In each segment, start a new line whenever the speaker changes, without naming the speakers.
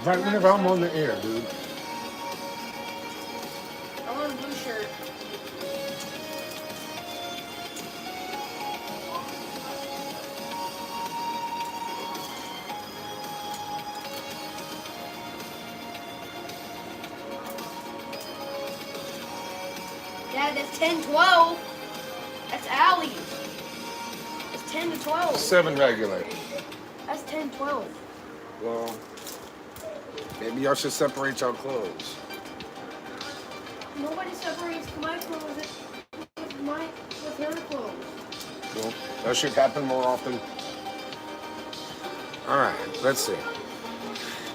Right whenever I'm on the air, dude.
I want a blue shirt. Dad, that's 10-12. That's Allie. It's 10-12.
7 regular.
That's 10-12.
Well, maybe y'all should separate y'all clothes.
Nobody separates my clothes with her clothes.
Well, that should happen more often. All right, let's see.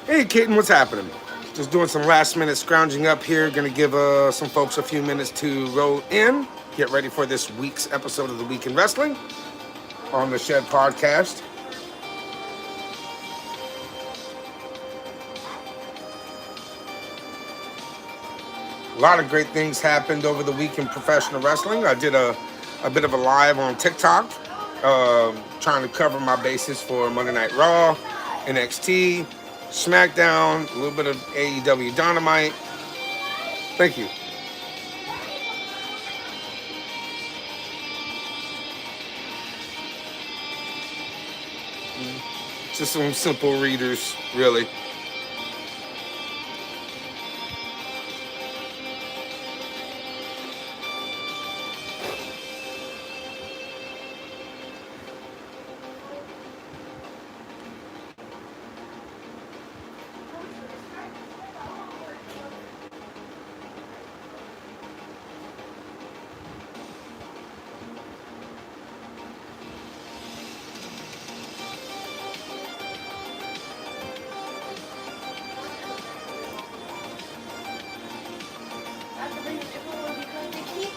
Hey, kitten, what's happening? Just doing some last minute scrounging up here. Gonna give some folks a few minutes to roll in. Get ready for this week's episode of the Week in Wrestling on the Shed Podcast. A lot of great things happened over the week in professional wrestling. I did a bit of a live on TikTok, trying to cover my bases for Monday Night Raw, NXT, SmackDown, a little bit of AEW Dynamite. Thank you. Just some simple readers, really.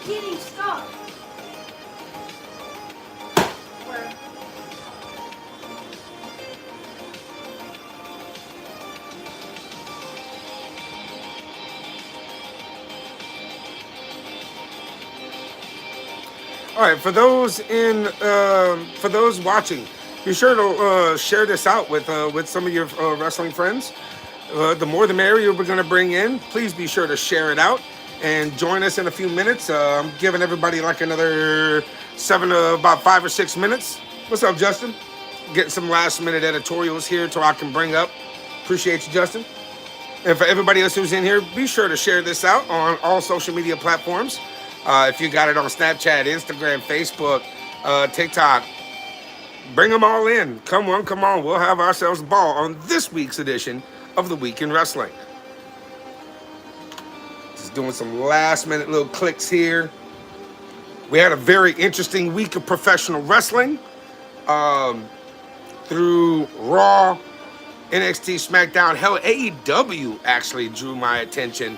Getting stuck. Where?
All right, for those watching, be sure to share this out with some of your wrestling friends. The more the merrier we're going to bring in. Please be sure to share it out and join us in a few minutes. I'm giving everybody like another about 5 or 6 minutes. What's up, Justin? Getting some last minute editorials here so I can bring up. Appreciate you, Justin. And for everybody else who's in here, be sure to share this out on all social media platforms. If you got it on Snapchat, Instagram, Facebook, TikTok, bring them all in. Come on. We'll have ourselves a ball on this week's edition of the Week in Wrestling. Just doing some last minute little clicks here. We had a very interesting week of professional wrestling. Through Raw, NXT, SmackDown, hell, AEW actually drew my attention.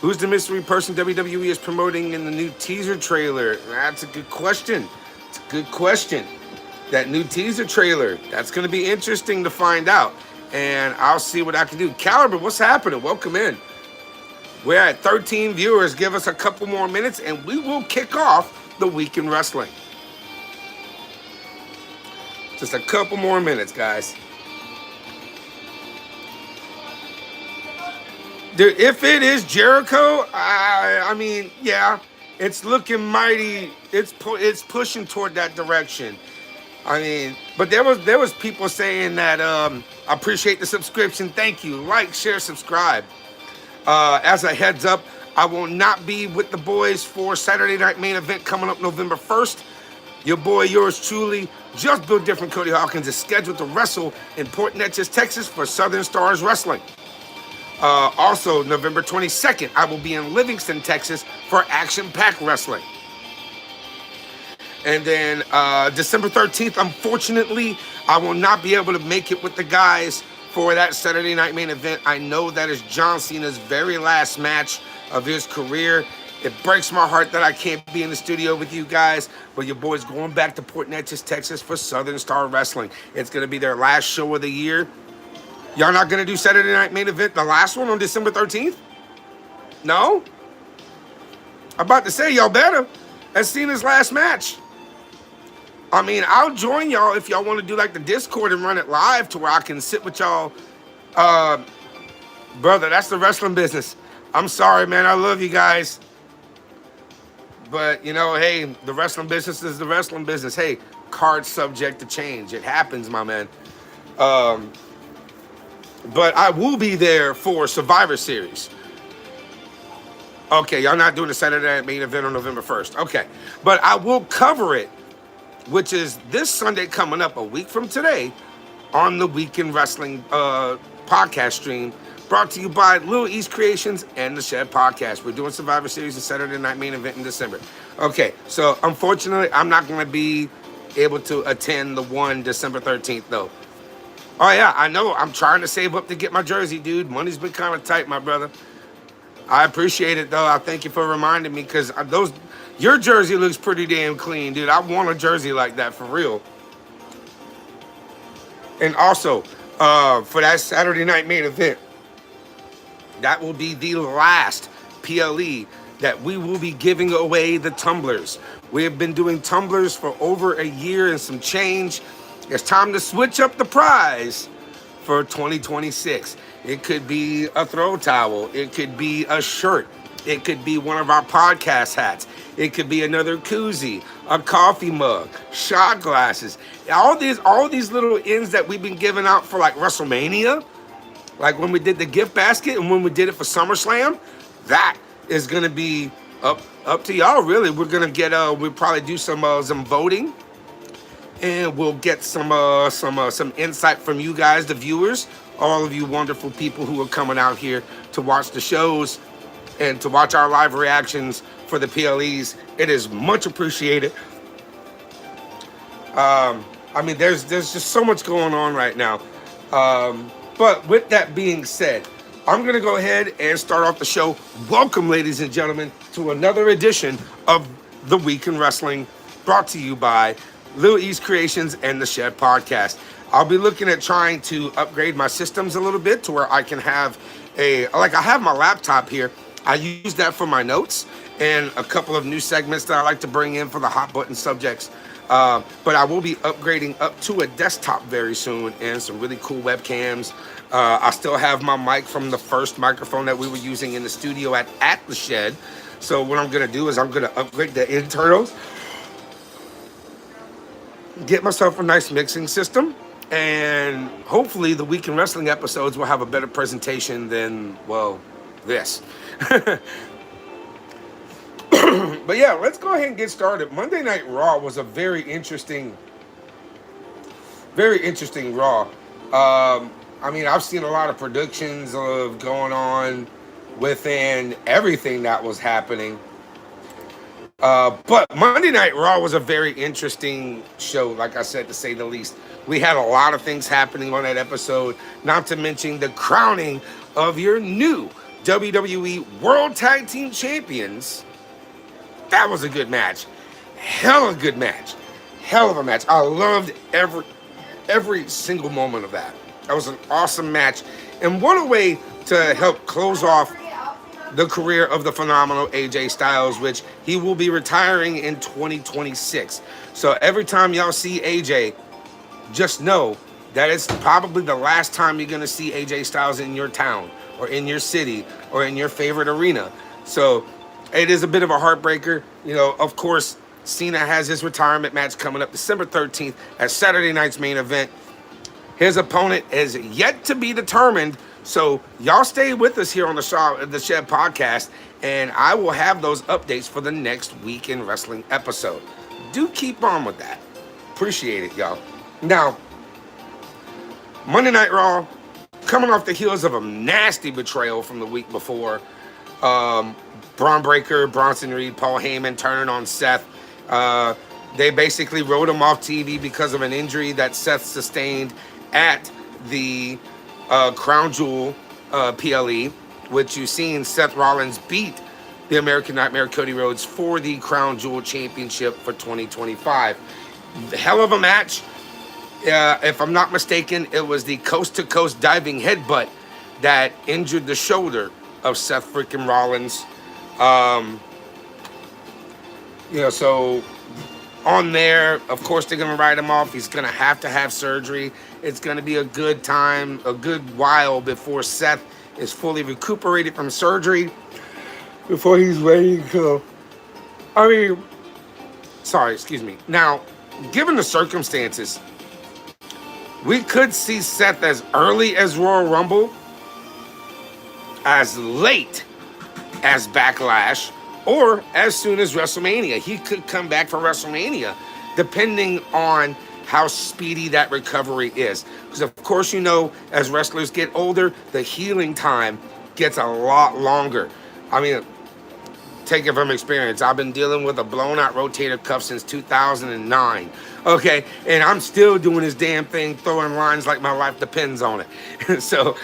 Who's the mystery person WWE is promoting in the new teaser trailer? That's a good question. It's a good question. That new teaser trailer, that's going to be interesting to find out. And I'll see what I can do. Caliber, what's happening? Welcome in. We're at 13 viewers. Give us a couple more minutes and we will kick off the Week in Wrestling. Just a couple more minutes, guys. Dude, if it is Jericho, I mean, yeah, it's looking mighty. It's pushing toward that direction. I mean, but there was people saying that I appreciate the subscription. Thank you. Like, share, subscribe. As a heads up, I will not be with the boys for Saturday Night Main Event coming up November 1st. Your boy, yours truly, Just Built Different Cody Hawkinz is scheduled to wrestle in Port Neches, Texas for Southern Stars Wrestling. Also, November 22nd, I will be in Livingston, Texas for Action Pack Wrestling. And then December 13th, unfortunately, I will not be able to make it with the guys for that Saturday Night Main Event. I know that is John Cena's very last match of his career. It breaks my heart that I can't be in the studio with you guys, but your boy's going back to Port Neches, Texas for Southern Star Wrestling. It's going to be their last show of the year. Y'all not going to do Saturday Night Main Event, the last one on December 13th? No? I'm about to say, y'all better. That's Cena's last match. I mean, I'll join y'all if y'all want to do like the Discord and run it live to where I can sit with y'all Brother, that's the wrestling business. I'm sorry, man. I love you guys. But, hey, the wrestling business is the wrestling business. Hey, cards subject to change. It happens, my man. But I will be there for Survivor Series. Okay, y'all not doing the Saturday Night Main Event on November 1st. Okay. But I will cover it, which is this Sunday coming up a week from today on the Weekend Wrestling podcast stream brought to you by Little East Creations and the Shed Podcast. We're doing Survivor Series and Saturday Night Main Event in December. Okay, so unfortunately, I'm not going to be able to attend the one December 13th, though. Oh, yeah, I know. I'm trying to save up to get my jersey, dude. Money's been kind of tight, my brother. I appreciate it, though. I thank you for reminding me, because your jersey looks pretty damn clean, dude. I want a jersey like that for real. And also, for that Saturday Night Main Event, that will be the last PLE that we will be giving away the tumblers. We have been doing tumblers for over a year and some change. It's time to switch up the prize for 2026. It could be a throw towel. It could be a shirt. It could be one of our podcast hats. It could be another koozie, a coffee mug, shot glasses. All these little ends that we've been giving out for like WrestleMania, like when we did the gift basket and when we did it for SummerSlam, that is gonna be up to y'all. Really, we're gonna get we'll probably do some voting, and we'll get some insight from you guys, the viewers, all of you wonderful people who are coming out here to watch the shows and to watch our live reactions for the PLEs. It is much appreciated. There's just so much going on right now. But with that being said, I'm going to go ahead and start off the show. Welcome, ladies and gentlemen, to another edition of The Week in Wrestling, brought to you by Little East Creations and the Shed Podcast. I'll be looking at trying to upgrade my systems a little bit to where I can have I have my laptop here. I use that for my notes and a couple of new segments that I like to bring in for the hot button subjects. But I will be upgrading up to a desktop very soon and some really cool webcams. I still have my mic from the first microphone that we were using in the studio at the Shed. So what I'm going to do is I'm going to upgrade the internals, get myself a nice mixing system, and hopefully the Week in Wrestling episodes will have a better presentation than, well, this. But yeah, let's go ahead and get started. Monday Night Raw was a very interesting Raw. I've seen a lot of predictions of going on within everything that was happening. But Monday Night Raw was a very interesting show, like I said, to say the least. We had a lot of things happening on that episode, not to mention the crowning of your new WWE World Tag Team Champions. That was a good match. Hell of a good match. Hell of a match. I loved every single moment of that. That was an awesome match. And what a way to help close off the career of the phenomenal AJ Styles, which he will be retiring in 2026. So every time y'all see AJ, just know that it's probably the last time you're going to see AJ Styles in your town or in your city or in your favorite arena. So it is a bit of a heartbreaker. Of course, Cena has his retirement match coming up December 13th at Saturday night's Main Event. His opponent is yet to be determined. So y'all stay with us here on the Shed Podcast, and I will have those updates for the next Week in Wrestling episode. Do keep on with that. Appreciate it, y'all. Now, Monday Night Raw, coming off the heels of a nasty betrayal from the week before. Braun Breaker, Bronson Reed, Paul Heyman turning on Seth. They basically wrote him off TV because of an injury that Seth sustained at the Crown Jewel PLE, which you've seen Seth Rollins beat the American Nightmare Cody Rhodes for the Crown Jewel Championship for 2025. Hell of a match. If I'm not mistaken, it was the coast-to-coast diving headbutt that injured the shoulder of Seth freaking Rollins. So on there, of course, they're going to write him off. He's going to have surgery. It's going to be a good time, a good while before Seth is fully recuperated from surgery before he's ready to go. I mean, sorry, excuse me. Now, given the circumstances, we could see Seth as early as Royal Rumble, as late as Backlash, or as soon as WrestleMania. He could come back for WrestleMania, depending on how speedy that recovery is. Because, of course, you know, as wrestlers get older, the healing time gets a lot longer. I mean, take it from experience. I've been dealing with a blown out rotator cuff since 2009. Okay, and I'm still doing this damn thing, throwing lines like my life depends on it. So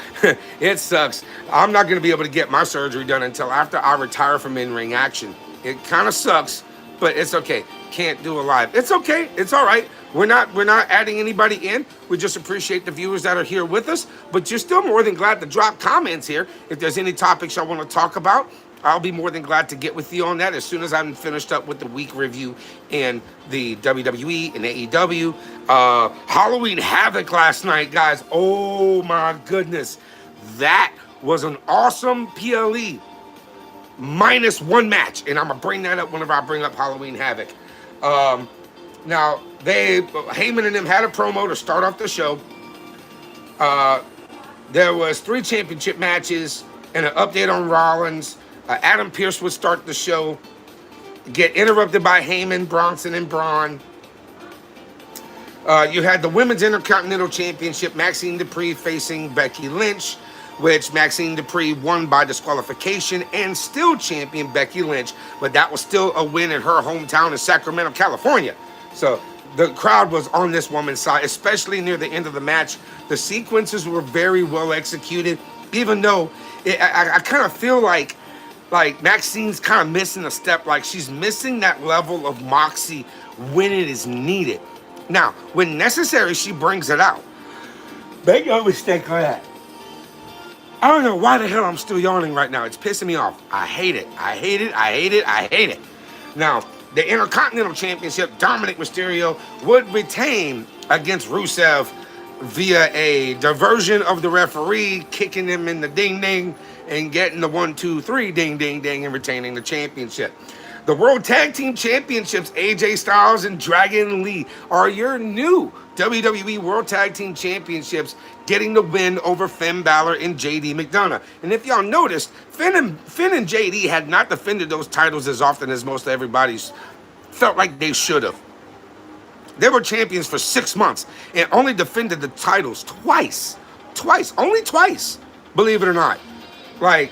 it sucks. I'm not going to be able to get my surgery done until after I retire from in-ring action. It kind of sucks, but it's okay. Can't do it live. It's okay. It's all right. We're not adding anybody in. We just appreciate the viewers that are here with us. But you're still more than glad to drop comments here. If there's any topics y'all want to talk about, I'll be more than glad to get with you on that as soon as I'm finished up with the week review in the WWE and AEW. Halloween Havoc last night, guys. Oh my goodness. That was an awesome PLE minus one match. And I'm going to bring that up whenever I bring up Halloween Havoc. Now, Heyman and them had a promo to start off the show. There was 3 championship matches and an update on Rollins. Adam Pearce would start the show, get interrupted by Heyman, Bronson, and Braun. You had the Women's Intercontinental Championship, Maxine Dupree facing Becky Lynch, which Maxine Dupree won by disqualification, and still champion Becky Lynch, but that was still a win in her hometown in Sacramento, California. So the crowd was on this woman's side, especially near the end of the match. The sequences were very well executed, even though I kind of feel like Maxine's kind of missing a step, like she's missing that level of moxie when it is needed. Now, when necessary, she brings it out. Make no mistake on that. I don't know why the hell I'm still yawning right now. It's pissing me off. I hate it. I hate it. I hate it. I hate it. Now, the Intercontinental Championship, Dominic Mysterio would retain against Rusev via a diversion of the referee, kicking him in the ding-ding and getting the 1, 2, 3 ding-ding-ding and retaining the championship. The World Tag Team Championships, AJ Styles and Dragon Lee, are your new WWE World Tag Team Championships, getting the win over Finn Balor and JD McDonough. And if y'all noticed, Finn and JD had not defended those titles as often as most everybody's felt like they should have. They were champions for 6 months and only defended the titles twice. Only twice, believe it or not. Like,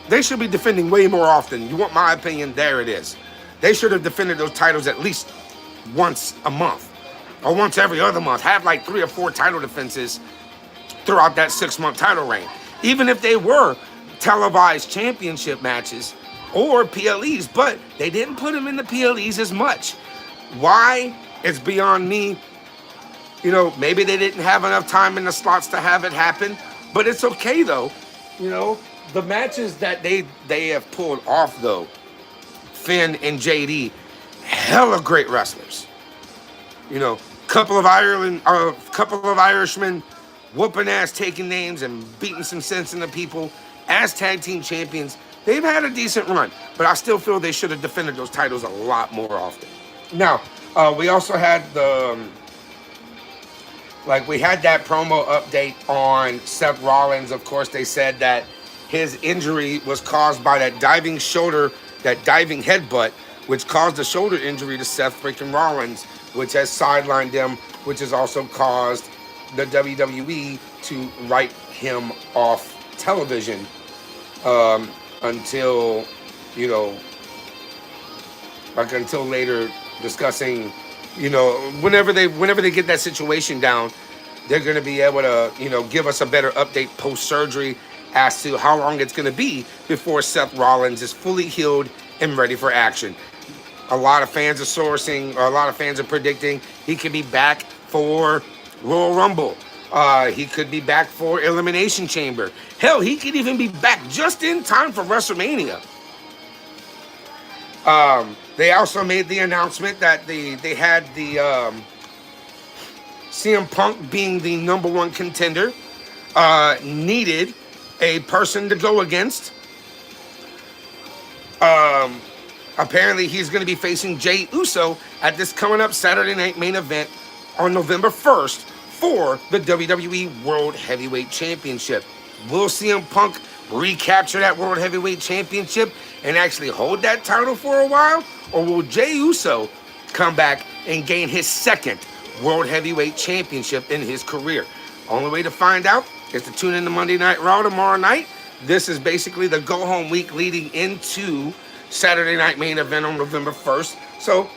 they should be defending way more often. You want my opinion? There it is. They should have defended those titles at least once a month or once every other month. Have like 3 or 4 title defenses throughout that 6-month title reign. Even if they were televised championship matches or PLEs, but they didn't put them in the PLEs as much. Why? It's beyond me. You know, maybe they didn't have enough time in the slots to have it happen, but it's okay though. You know, the matches that they have pulled off though, Finn and JD, hella great wrestlers. You know, couple of Irishmen whooping ass, taking names and beating some sense into people as tag team champions. They've had a decent run, but I still feel they should have defended those titles a lot more often. Now, we also had we had that promo update on Seth Rollins. Of course, they said that his injury was caused by that diving shoulder, that diving headbutt, which caused a shoulder injury to Seth freaking Rollins, which has sidelined him, which has also caused the WWE to write him off television until, you know, until later discussing, you know, whenever they get that situation down, they're going to be able to, you know, give us a better update post-surgery as to how long it's going to be before Seth Rollins is fully healed and ready for action. A lot of fans are predicting he could be back for Royal Rumble. He could be back for Elimination Chamber. Hell, he could even be back just in time for WrestleMania. They also made the announcement that they had the CM Punk being the #1 contender needed a person to go against. Apparently, he's going to be facing Jey Uso at this coming up Saturday night main event on November 1st for the WWE World Heavyweight Championship. Will CM Punk recapture that World Heavyweight Championship and actually hold that title for a while? Or will Jey Uso come back and gain his second World Heavyweight Championship in his career? Only way to find out is to tune in to Monday Night Raw tomorrow night. This is basically the go-home week leading into Saturday night main event on November 1st. So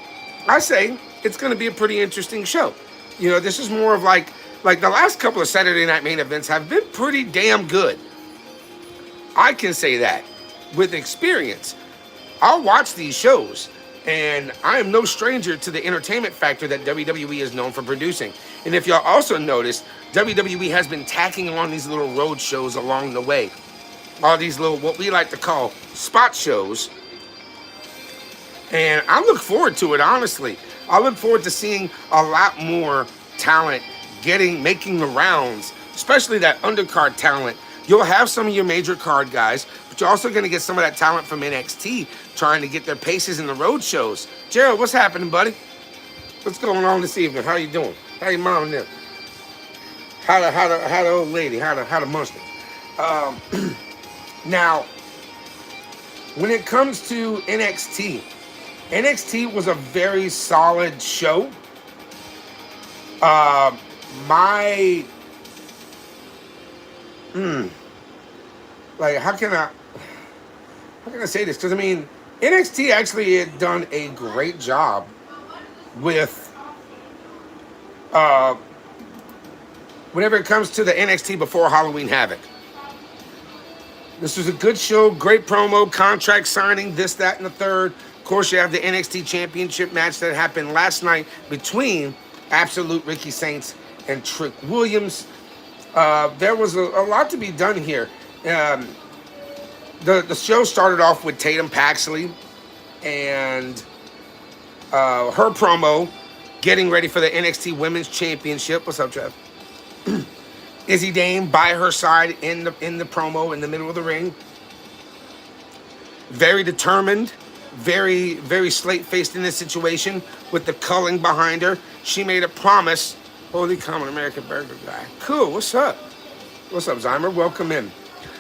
I say it's going to be a pretty interesting show. You know, this is more of like the last couple of Saturday night main events have been pretty damn good. I can say that with experience. I'll watch these shows, and I am no stranger to the entertainment factor that WWE is known for producing. And if y'all also notice, WWE has been tacking on these little road shows along the way. All these little, what we like to call spot shows. And I look forward to it, honestly. I look forward to seeing a lot more talent making the rounds, especially that undercard talent. You'll have some of your major card guys, but you're also going to get some of that talent from NXT trying to get their paces in the road shows. Gerald, what's happening, buddy? What's going on this evening? How you doing? How your mom and them? How the old lady? How the munchkin? Now, when it comes to NXT, NXT was a very solid show. How can I say this? Because I mean, NXT actually had done a great job with whenever it comes to the NXT before Halloween Havoc. This was a good show, great promo, contract signing, this, that, and the third. Of course, you have the NXT Championship match that happened last night between Absolute Ricky Saints and Trick Williams. There was a lot to be done here. The show started off with Tatum Paxley and her promo getting ready for the NXT Women's Championship. What's up, Trev? Izzy Dame by her side in the promo in the middle of the ring. Very determined, very, very slate-faced in this situation with the culling behind her. She made a promise. Holy common American burger guy. Cool, what's up? What's up, Zymer? Welcome in.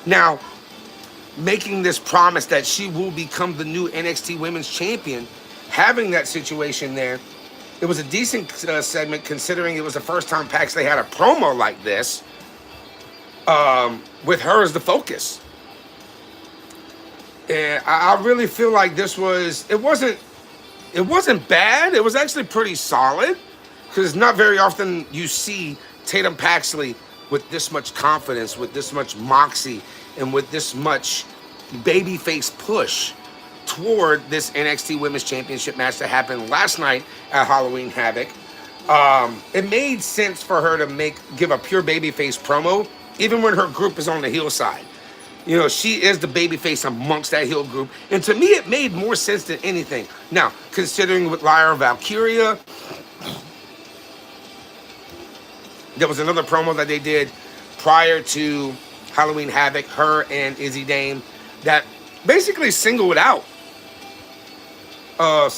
Now, making this promise that she will become the new NXT Women's Champion, having that situation there, it was a decent segment considering it was the first time Paxley had a promo like this. With her as the focus. And I really feel like it wasn't bad. It was actually pretty solid. Because not very often you see Tatum Paxley with this much confidence, with this much moxie, and with this much babyface push toward this NXT Women's Championship match that happened last night at Halloween Havoc. It made sense for her to give a pure babyface promo, even when her group is on the heel side. You know, she is the babyface amongst that heel group. And to me, it made more sense than anything. Now, considering with Lyra Valkyria, there was another promo that they did prior to Halloween Havoc, her and Izzy Dame, that basically singled out Lyra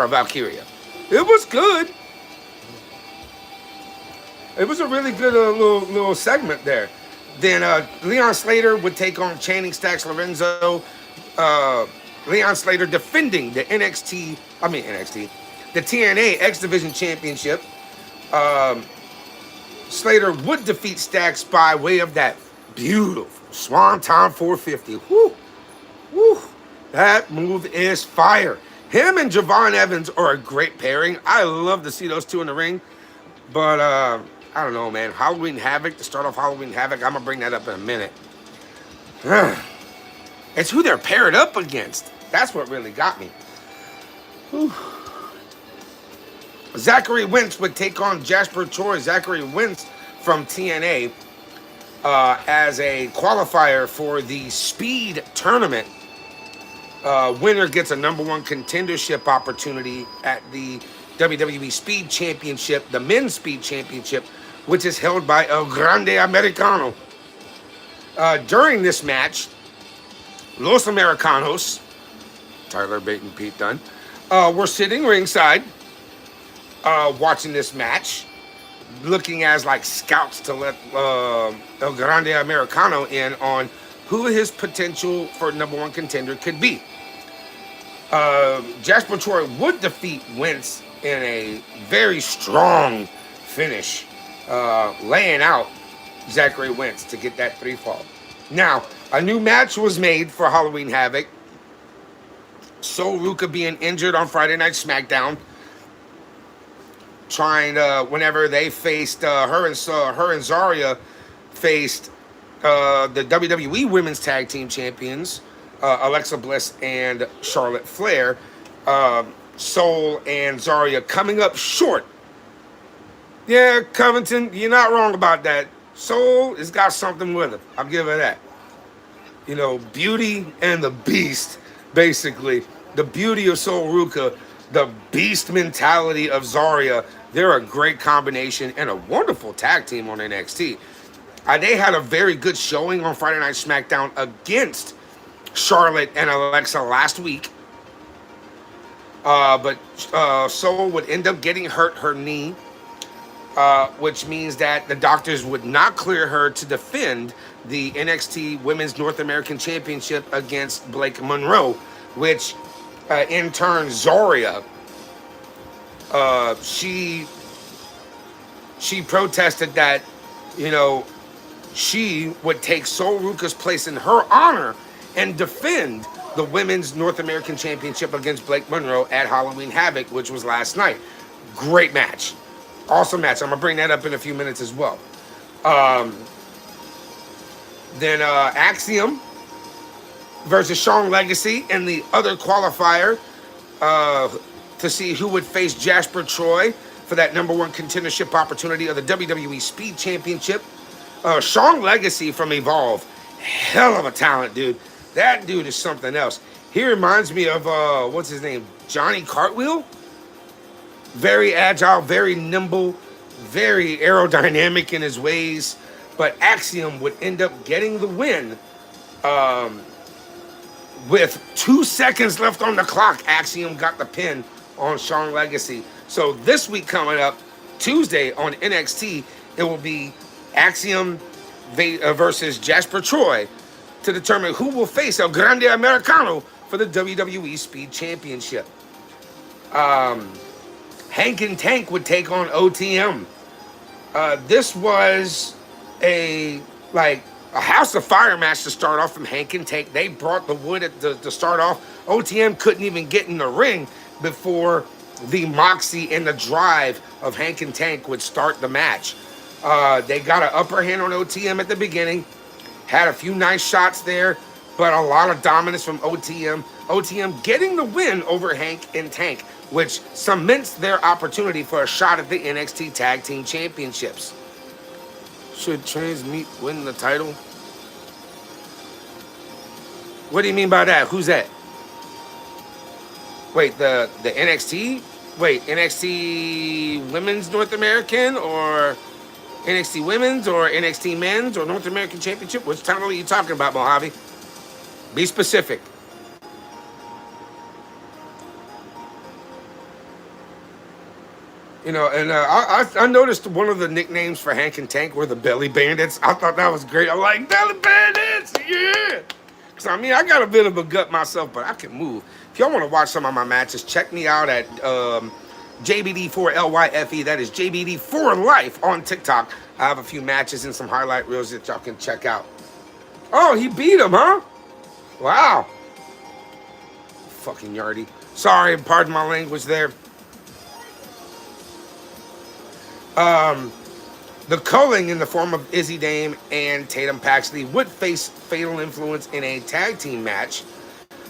Valkyria. It was good. It was a really good little segment there. Then Leon Slater would take on Channing Stacks Lorenzo. Leon Slater defending the the TNA X Division Championship. Slater would defeat Stacks by way of that beautiful Swanton 450. Woo! Woo! That move is fire. Him and Javon Evans are a great pairing. I love to see those two in the ring. But I don't know, man. Halloween Havoc, to start off Halloween Havoc, I'm going to bring that up in a minute. It's who they're paired up against. That's what really got me. Whew. Zachary Wentz would take on Jasper Troy. Zachary Wentz from TNA as a qualifier for the Speed Tournament. Winner gets a #1 contendership opportunity at the WWE Speed Championship, the Men's Speed Championship, which is held by El Grande Americano. During this match, Los Americanos, Tyler Bate and Pete Dunne, were sitting ringside watching this match, looking as like scouts to let El Grande Americano in on who his potential for #1 contender could be. Jasper Troy would defeat Wentz in a very strong finish, laying out Zachary Wentz to get that 3 fall. Now, a new match was made for Halloween Havoc. Sol Ruca being injured on Friday Night SmackDown, trying to, whenever they faced her and Zarya faced the WWE Women's Tag Team Champions, Alexa Bliss and Charlotte Flair. Sol and Zarya coming up short. Yeah, Covington, you're not wrong about that. Sol has got something with him. I'll give her that. You know, Beauty and the Beast, basically. The beauty of Sol Ruca, the beast mentality of Zarya. They're a great combination and a wonderful tag team on NXT. They had a very good showing on Friday Night SmackDown against Charlotte and Alexa last week. But Sol would end up getting hurt her knee, which means that the doctors would not clear her to defend the NXT Women's North American Championship against Blake Monroe, which in turn Zarya, she protested that, you know, she would take Sol Ruca's place in her honor and defend the Women's North American Championship against Blake Monroe at Halloween Havoc, which was last night. Great match. Awesome match. I'm going to bring that up in a few minutes as well. Then Axiom versus Sean Legacy in the other qualifier to see who would face Jasper Troy for that #1 contendership opportunity of the WWE Speed Championship. Sean Legacy from Evolve, hell of a talent, dude. That dude is something else. He reminds me of, what's his name? Johnny Cartwheel? Very agile, very nimble, very aerodynamic in his ways. But Axiom would end up getting the win. With 2 seconds left on the clock, Axiom got the pin on Sean Legacy. So this week coming up, Tuesday on NXT, it will be Axiom versus Jasper Troy to determine who will face El Grande Americano for the WWE Speed Championship. Hank and Tank would take on OTM. This was a House of Fire match to start off from Hank and Tank. They brought the wood to start off. OTM couldn't even get in the ring before the moxie and the drive of Hank and Tank would start the match. They got an upper hand on OTM at the beginning. Had a few nice shots there, but a lot of dominance from OTM. OTM getting the win over Hank and Tank, which cements their opportunity for a shot at the NXT Tag Team Championships. Should Transmeat win the title? What do you mean by that? Who's that? Wait, the NXT? Wait, NXT Women's North American or NXT Women's or NXT Men's or North American Championship? Which title are you talking about, Mojave? Be specific. You know, and I noticed one of the nicknames for Hank and Tank were the Belly Bandits. I thought that was great. I like Belly Bandits, yeah. Because, I mean, I got a bit of a gut myself, but I can move. If y'all want to watch some of my matches, check me out at JBD4LYFE. That is JBD4Life on TikTok. I have a few matches and some highlight reels that y'all can check out. Oh, he beat him, huh? Wow. Fucking Yardy. Sorry, pardon my language there. The Culling in the form of Izzy Dame and Tatum Paxley would face Fatal Influence in a tag team match.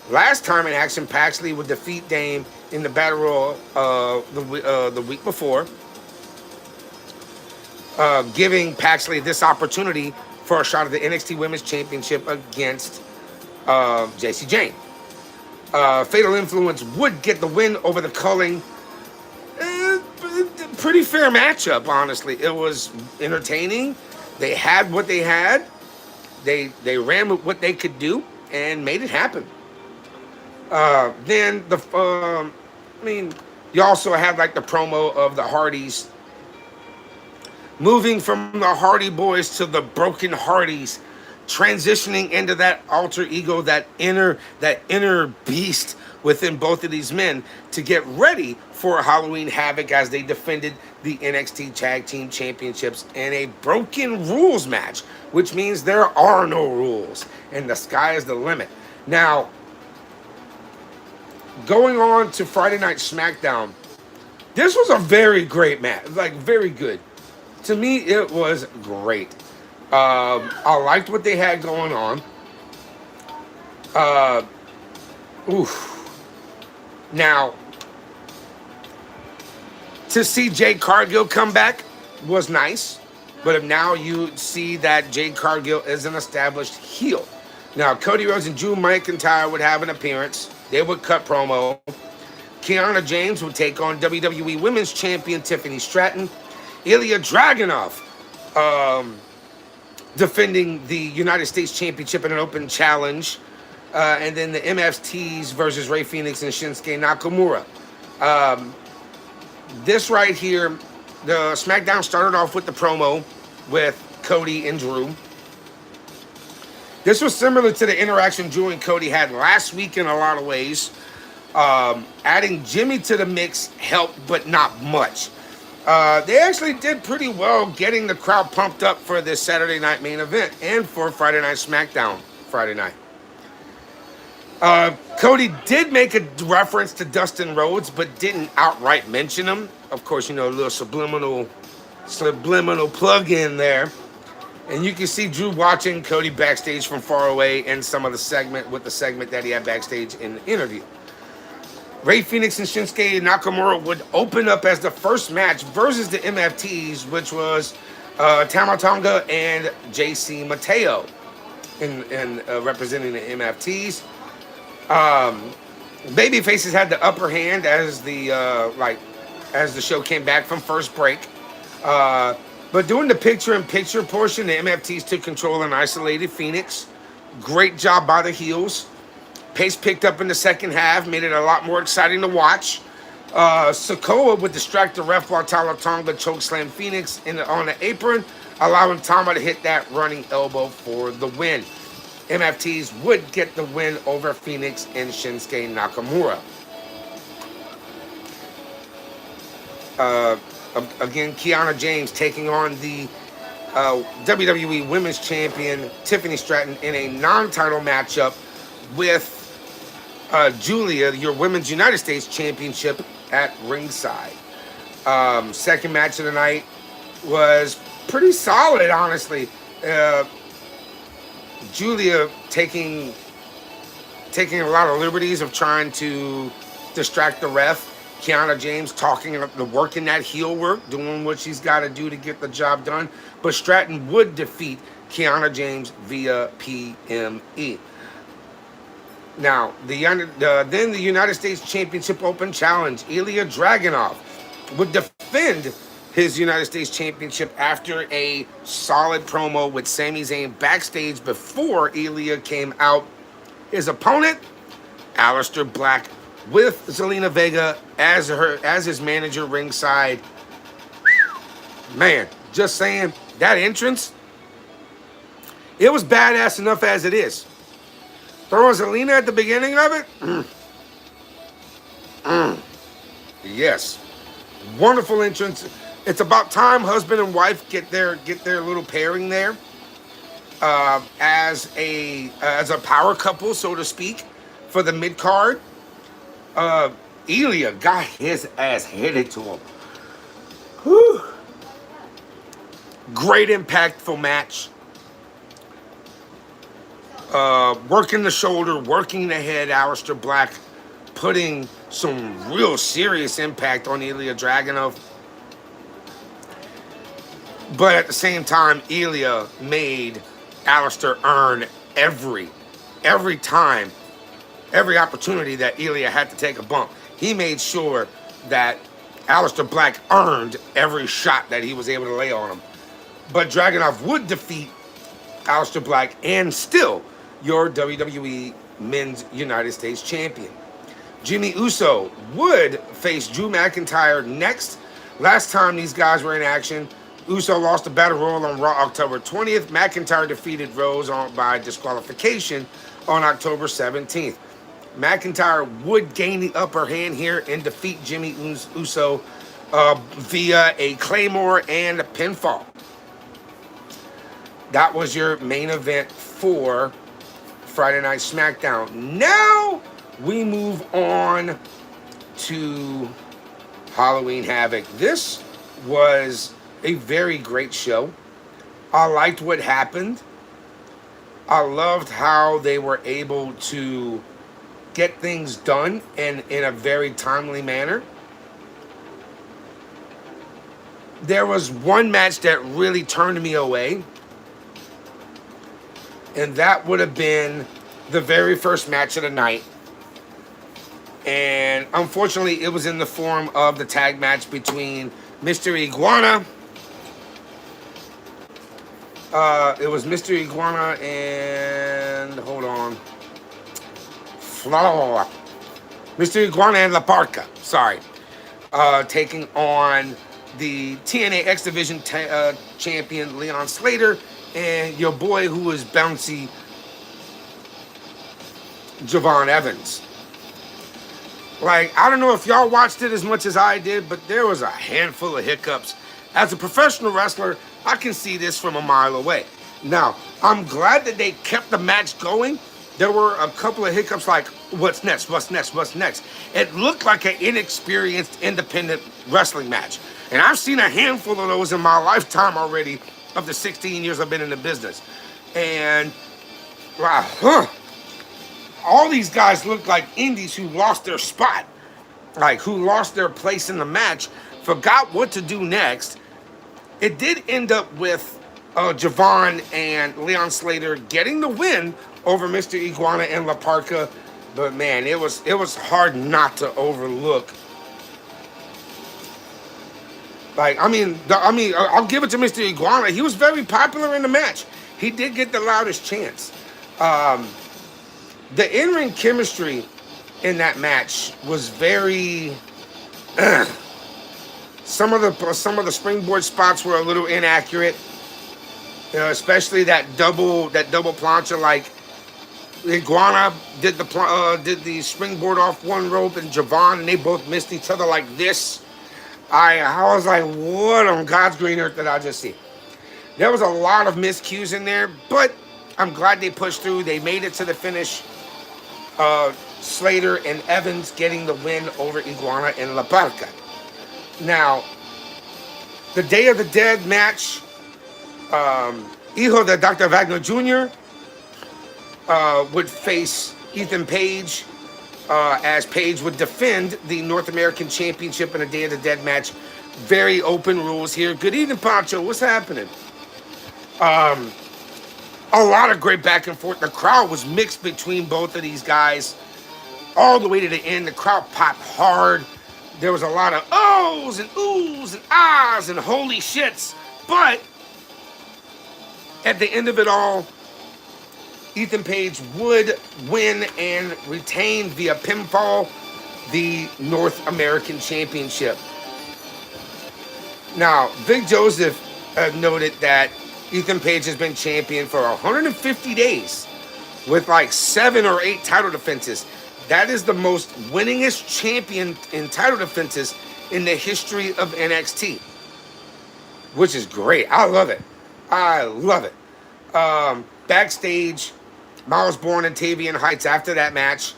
Last time in action, Paxley would defeat Dame in the Battle Royal the week before, giving Paxley this opportunity for a shot at the NXT Women's Championship against JC Jane. Fatal Influence would get the win over the Culling. Pretty fair matchup, honestly. It was entertaining. They had what they had. they ran with what they could do and made it happen. Then I mean, you also have like the promo of the Hardys moving from the Hardy Boys to the Broken Hardys, transitioning into that alter ego, that inner beast within both of these men to get ready for Halloween Havoc as they defended the NXT Tag Team Championships in a broken rules match, which means there are no rules and the sky is the limit. Now, going on to Friday Night SmackDown, this was a very great match, like very good. To me, it was great. I liked what they had going on. Uh, oof. Now, to see Jade Cargill come back was nice, but if now you see that Jade Cargill is an established heel. Now, Cody Rhodes and Drew McIntyre would have an appearance. They would cut promo. Kiana James would take on WWE Women's Champion Tiffany Stratton. Ilya Dragunov defending the United States Championship in an open challenge. And then the MFTs versus Rey Fenix and Shinsuke Nakamura. This right here, the SmackDown started off with the promo with Cody and Drew. This was similar to the interaction Drew and Cody had last week in a lot of ways. Adding Jimmy to the mix helped, but not much. They actually did pretty well getting the crowd pumped up for this Saturday night main event and for Friday Night SmackDown Friday night. Cody did make a reference to Dustin Rhodes, but didn't outright mention him. Of course, you know, a little subliminal plug in there. And you can see Drew watching Cody backstage from far away and some of the segment that he had backstage in the interview. Rey Fenix and Shinsuke Nakamura would open up as the first match versus the MFTs, which was Tama Tonga and JC Mateo in representing the MFTs. Babyfaces had the upper hand as the show came back from first break. But during the picture-in-picture portion, the MFTs took control and isolated Phoenix. Great job by the heels. Pace picked up in the second half, made it a lot more exciting to watch. Sokoa would distract the ref while Tama Tonga chokeslam Phoenix on the apron, allowing Tama to hit that running elbow for the win. MFTs would get the win over Phoenix and Shinsuke Nakamura. Again, Kiana James taking on the WWE Women's Champion Tiffany Stratton in a non-title matchup with Julia, your Women's United States Championship at ringside. Second match of the night was pretty solid, honestly. Julia taking a lot of liberties of trying to distract the ref. Kiana James working that heel work, doing what she's got to do to get the job done. But Stratton would defeat Kiana James via PME. Now, then the United States Championship Open Challenge, Ilya Dragunov would defend his United States Championship after a solid promo with Sami Zayn backstage before Ilya came out. His opponent, Aleister Black, with Zelina Vega as his manager ringside. Man, just saying, that entrance, it was badass enough as it is. Throwing Zelina at the beginning of it? Yes. Wonderful entrance. It's about time husband and wife get their little pairing there. As a power couple, so to speak, for the mid-card. Ilya got his ass headed to him. Whew. Great impactful match. Working the shoulder, working the head, Aleister Black putting some real serious impact on Ilya Dragunov. But at the same time, Ilya made Aleister earn every time, every opportunity that Ilya had to take a bump. He made sure that Aleister Black earned every shot that he was able to lay on him. But Dragunov would defeat Aleister Black, and still your WWE Men's United States Champion. Jimmy Uso would face Drew McIntyre next. Last time these guys were in action, Uso lost the Battle Royal on Raw October 20th. McIntyre defeated Rose by disqualification on October 17th. McIntyre would gain the upper hand here and defeat Jimmy Uso via a Claymore and a pinfall. That was your main event for Friday Night SmackDown. Now we move on to Halloween Havoc. This was a very great show. I liked what happened. I loved how they were able to get things done in a very timely manner. There was one match that really turned me away, and that would have been the very first match of the night. And unfortunately, it was in the form of the tag match between Mr. Iguana. It was Mr. Iguana and, hold on, Mr. Iguana and La Parca, sorry, taking on the TNA X Division champion Leon Slater and your boy who was bouncy Javon Evans. Like, I don't know if y'all watched it as much as I did, but there was a handful of hiccups. As a professional wrestler, I can see this from a mile away. Now, I'm glad that they kept the match going. There were a couple of hiccups like, what's next, what's next, what's next? It looked like an inexperienced independent wrestling match. And I've seen a handful of those in my lifetime already of the 16 years I've been in the business. And, all these guys look like indies who lost their spot, like who lost their place in the match, forgot what to do next. It did end up with Javon and Leon Slater getting the win over Mr. Iguana and La Parca, but man, it was hard not to overlook. Like, I'll give it to Mr. Iguana. He was very popular in the match. He did get the loudest chants. The in-ring chemistry in that match was very. Some of the springboard spots were a little inaccurate, especially that double plancha. Like Iguana did the springboard off one rope, and Javon, and they both missed each other like this. I was like, what on God's green earth did I just see? There was a lot of miscues in there, but I'm glad they pushed through. They made it to the finish. Slater and Evans getting the win over Iguana and La Parca. Now, the Day of the Dead match, Hijo de Dr. Wagner Jr. Would face Ethan Page, as Page would defend the North American Championship in a Day of the Dead match. Very open rules here. Good evening, Pancho. What's happening? A lot of great back and forth. The crowd was mixed between both of these guys all the way to the end. The crowd popped hard. There was a lot of ohs and oohs and ahs and holy shits. But at the end of it all, Ethan Page would win and retain via pinfall the North American Championship. Now, Vic Joseph noted that Ethan Page has been champion for 150 days with like 7 or 8 title defenses. That is the most winningest champion in title defenses in the history of NXT, which is great. I love it. I love it. Backstage, Miles Bourne and Tavian Heights after that match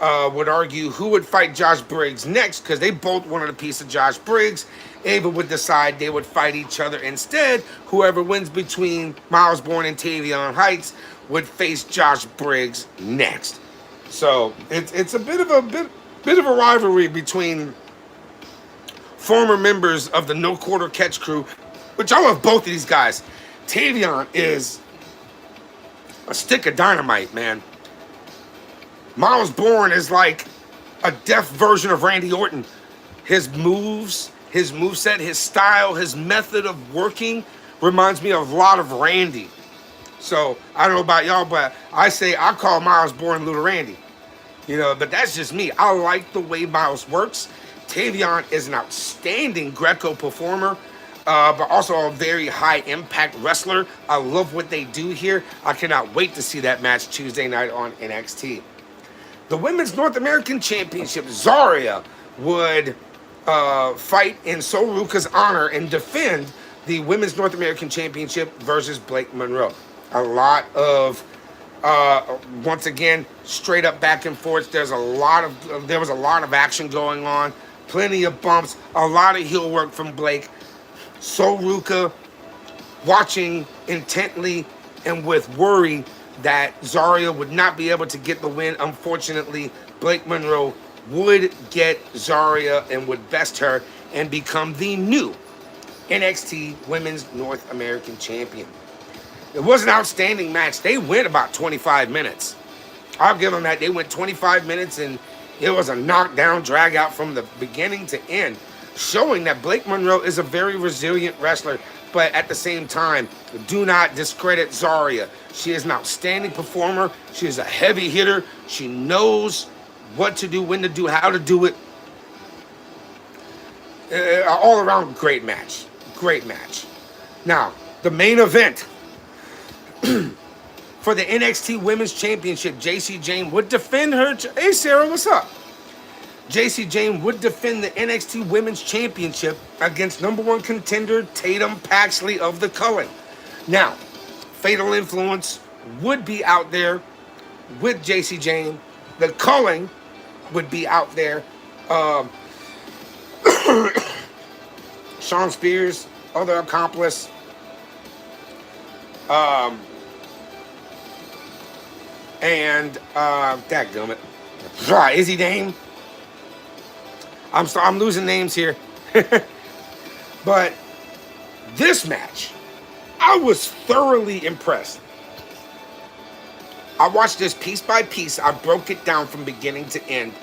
would argue who would fight Josh Briggs next, because they both wanted a piece of Josh Briggs. Ava would decide they would fight each other instead. Whoever wins between Miles Bourne and Tavian Heights would face Josh Briggs next. So it's a bit of a rivalry between former members of the No Quarter Catch crew, which I love both of these guys. Tavian is a stick of dynamite, man. Miles Bourne is like a deaf version of Randy Orton. His moves, his moveset, his style, his method of working reminds me of a lot of Randy. So I don't know about y'all, but I say I call Miles born Little Randy. But that's just me. I like the way Miles works. Tavion is an outstanding Greco performer, but also a very high impact wrestler. I love what they do here. I cannot wait to see that match Tuesday night on NXT. The Women's North American Championship, Zarya would fight in Soruka's honor and defend the Women's North American Championship versus Blake Monroe. A lot of once again, straight up back and forth. There was a lot of action going on, plenty of bumps, a lot of heel work from Blake. Soruka watching intently and with worry that Zarya would not be able to get the win. Unfortunately, Blake Monroe would get Zarya and would best her and become the new NXT Women's North American Champion. It was an outstanding match. They went about 25 minutes. I'll give them that. They went 25 minutes, and it was a knockdown, drag out from the beginning to end, showing that Blake Monroe is a very resilient wrestler, but at the same time, do not discredit Zarya. She is an outstanding performer. She is a heavy hitter. She knows what to do, when to do, how to do it. All around great match. Great match. Now, the main event. For the NXT Women's Championship, Jacy Jayne would defend her. Hey, Sarah, what's up? Jacy Jayne would defend the NXT Women's Championship against #1 contender Tatum Paxley of the Cullen. Now, Fatal Influence would be out there with Jacy Jayne. The Cullen would be out there. Sean Spears, other accomplice. Dadgummit. Izzy Dame. I'm losing names here. But this match, I was thoroughly impressed. I watched this piece by piece. I broke it down from beginning to end.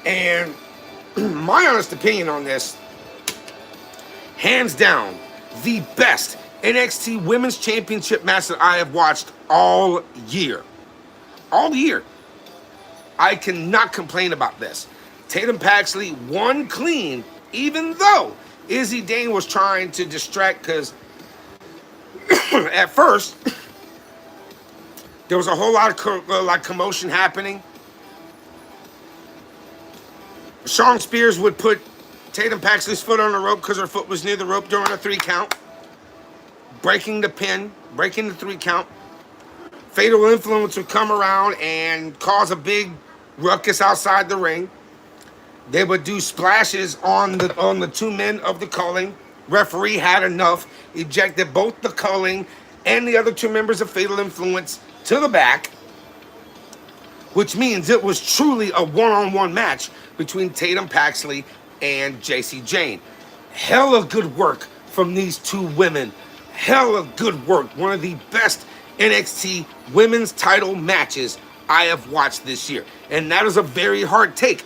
And my honest opinion on this, hands down, the best NXT Women's Championship match that I have watched all year. All year. I cannot complain about this. Tatum Paxley won clean, even though Izzy Dane was trying to distract, because at first, there was a whole lot of commotion happening. Sean Spears would put Tatum Paxley's foot on the rope because her foot was near the rope during a 3 count. Breaking the pin, breaking the 3 count. Fatal Influence would come around and cause a big ruckus outside the ring. They would do splashes on the 2 men of the Culling. Referee had enough, ejected both the Culling and the other 2 members of Fatal Influence to the back, which means it was truly a one-on-one match between Tatum Paxley and Jacy Jayne. Hella good work from these 2 women. Hella good work. One of the best NXT women's title matches I have watched this year. And that is a very hard take.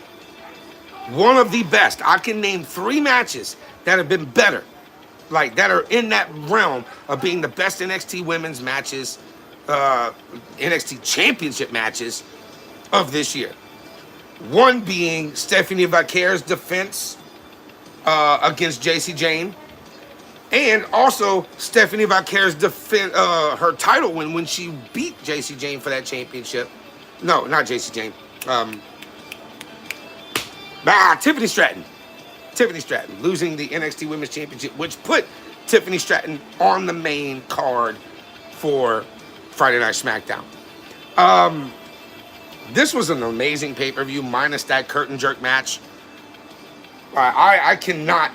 One of the best. I can name 3 matches that have been better, like that are in that realm of being the best NXT women's matches, NXT championship matches of this year. One being Stephanie Vaquer's defense against Jacy Jayne. And also Stephanie Vaquer's defense, her title win when she beat Jacy Jayne for that championship. No, not Jacy Jayne. Tiffany Stratton. Tiffany Stratton losing the NXT Women's Championship, which put Tiffany Stratton on the main card for Friday Night SmackDown. This was an amazing pay-per-view, minus that curtain jerk match. I cannot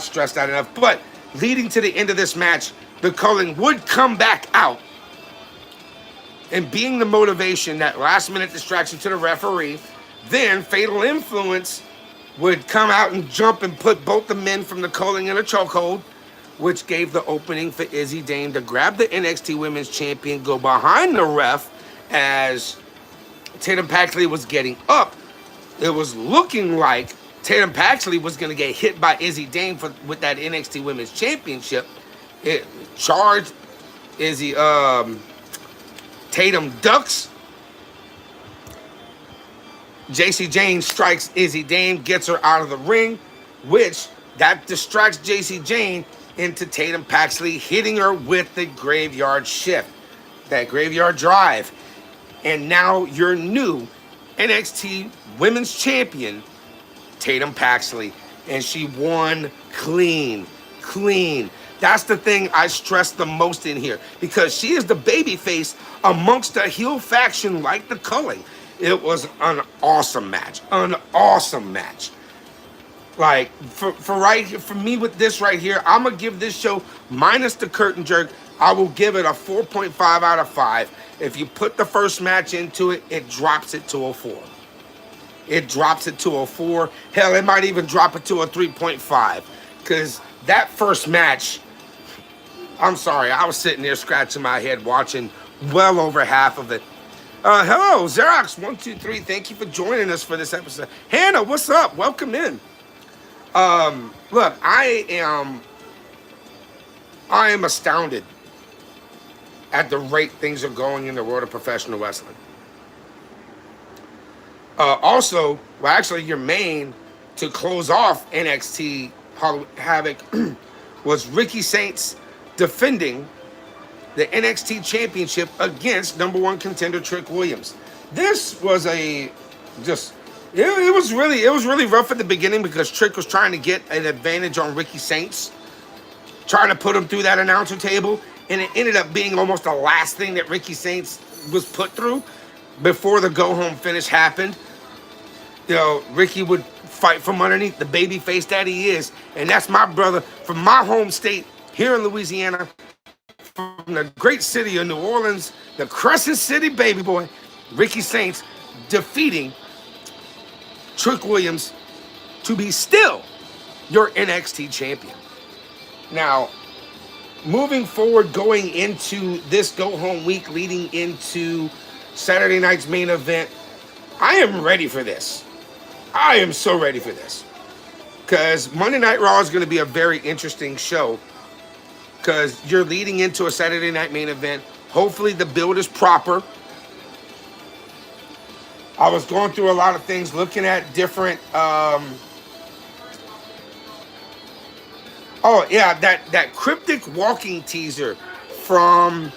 stress that enough. But leading to the end of this match, the Culling would come back out, and being the motivation, that last-minute distraction to the referee, then Fatal Influence would come out and jump and put both the men from the Culling in a chokehold, which gave the opening for Izzy Dane to grab the NXT Women's Champion, go behind the ref as Tatum Paxley was getting up. It was looking like Tatum Paxley was going to get hit by Izzy Dane with that NXT Women's Championship. It charged Izzy Tatum ducks. JC Jane strikes Izzy Dame, gets her out of the ring, which that distracts JC Jane into Tatum Paxley, hitting her with the graveyard shift, that graveyard drive. And now your new NXT Women's Champion, Tatum Paxley. And she won clean. That's the thing I stress the most in here, because she is the babyface amongst a heel faction like the Culling. It was an awesome match. Like, for me with this right here, I'm going to give this show, minus the curtain jerk, I will give it a 4.5 out of 5. If you put the first match into it, it drops it to a 4. It drops it to a 4. Hell, it might even drop it to a 3.5. Because that first match, I'm sorry, I was sitting there scratching my head watching well over half of it. Hello, Xerox123. Thank you for joining us for this episode. Hannah, what's up? Welcome in. Look, I am astounded at the rate things are going in the world of professional wrestling. Also, well, actually, your main to close off NXT Havoc was Ricky Saints defending the NXT Championship against #1 contender Trick Williams. This was it was really rough at the beginning because Trick was trying to get an advantage on Ricky Saints, trying to put him through that announcer table, and it ended up being almost the last thing that Ricky Saints was put through before the go-home finish happened. You know, Ricky would fight from underneath the baby face that he is, and that's my brother from my home state here in Louisiana, from the great city of New Orleans, the Crescent City baby boy, Ricky Saints defeating Trick Williams to be still your NXT champion. Now, moving forward, going into this go-home week, leading into Saturday night's main event, I am ready for this. I am so ready for this. Because Monday Night Raw is going to be a very interesting show, because you're leading into a Saturday night main event. Hopefully the build is proper. I was going through a lot of things, looking at different... Oh, yeah, that cryptic walking teaser from...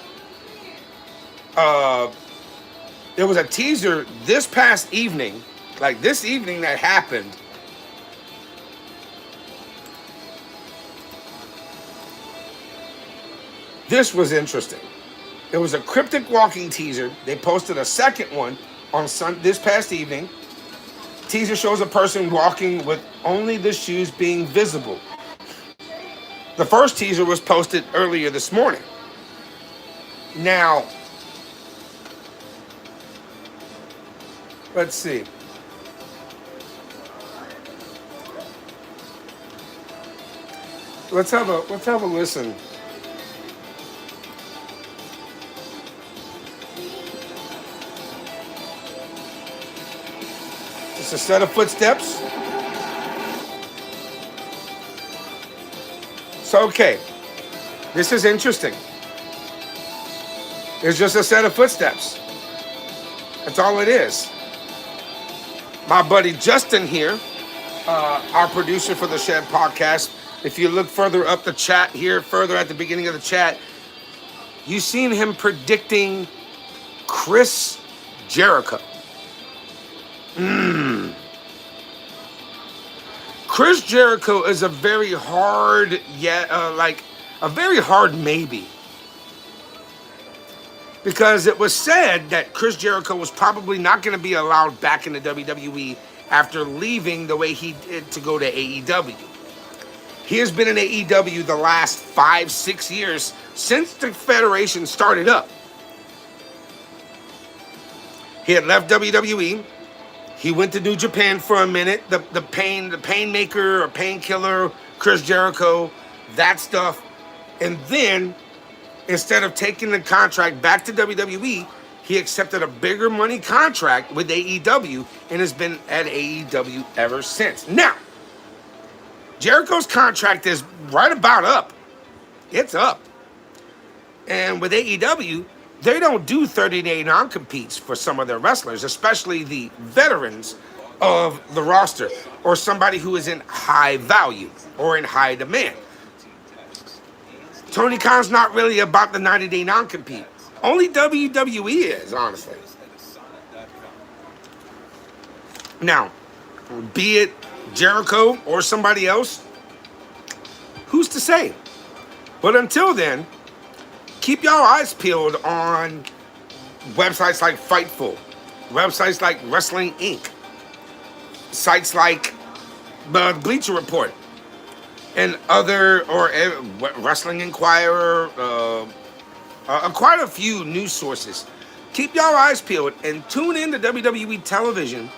There was a teaser this past evening, like this evening that happened. This was interesting. It was a cryptic walking teaser. They posted a second one on this past evening. Teaser shows a person walking with only the shoes being visible. The first teaser was posted earlier this morning. Now, let's see. Let's have a listen. Just a set of footsteps. So, okay, this is interesting. It's just a set of footsteps. That's all it is. My buddy Justin here, our producer for the Shed podcast, if you look further up the chat here, further at the beginning of the chat, you've seen him predicting Chris Jericho. Chris Jericho is a very hard, a very hard maybe. Because it was said that Chris Jericho was probably not going to be allowed back in the WWE after leaving the way he did to go to AEW. He has been in AEW the last 5-6 years since the Federation started up. He had left WWE. He went to New Japan for a minute. The pain maker or painkiller, Chris Jericho, that stuff. And then, instead of taking the contract back to WWE, he accepted a bigger money contract with AEW and has been at AEW ever since. Now, Jericho's contract is right about up. It's up. And with AEW, they don't do 30-day non-competes for some of their wrestlers, especially the veterans of the roster or somebody who is in high value or in high demand. Tony Khan's not really about the 90-day non-compete. Only WWE is, honestly. Now, be it Jericho or somebody else, who's to say? But until then, keep y'all eyes peeled on websites like Fightful, websites like Wrestling Inc., sites like the Bleacher Report, and other, or Wrestling Inquirer, quite a few news sources. Keep y'all eyes peeled and tune in to WWE television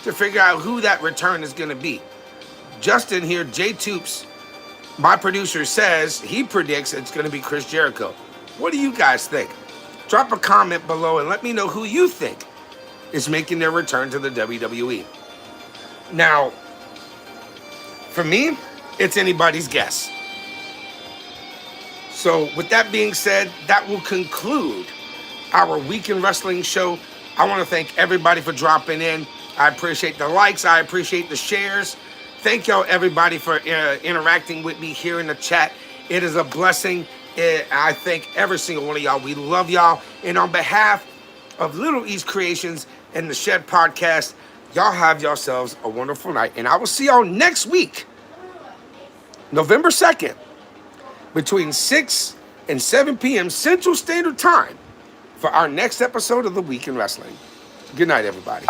to figure out who that return is going to be. Justin here, J Toops, my producer, says he predicts it's going to be Chris Jericho. What do you guys think? Drop a comment below and let me know who you think is making their return to the WWE. Now, for me, it's anybody's guess. So with that being said, that will conclude our Weekend Wrestling show. I want to thank everybody for dropping in. I appreciate the likes. I appreciate the shares. Thank y'all, everybody, for interacting with me here in the chat. It is a blessing. I thank every single one of y'all. We love y'all. And on behalf of Little East Creations and the Shed Podcast, y'all have yourselves a wonderful night. And I will see y'all next week, November 2nd, between 6 and 7 p.m. Central Standard Time for our next episode of The Week in Wrestling. Good night, everybody.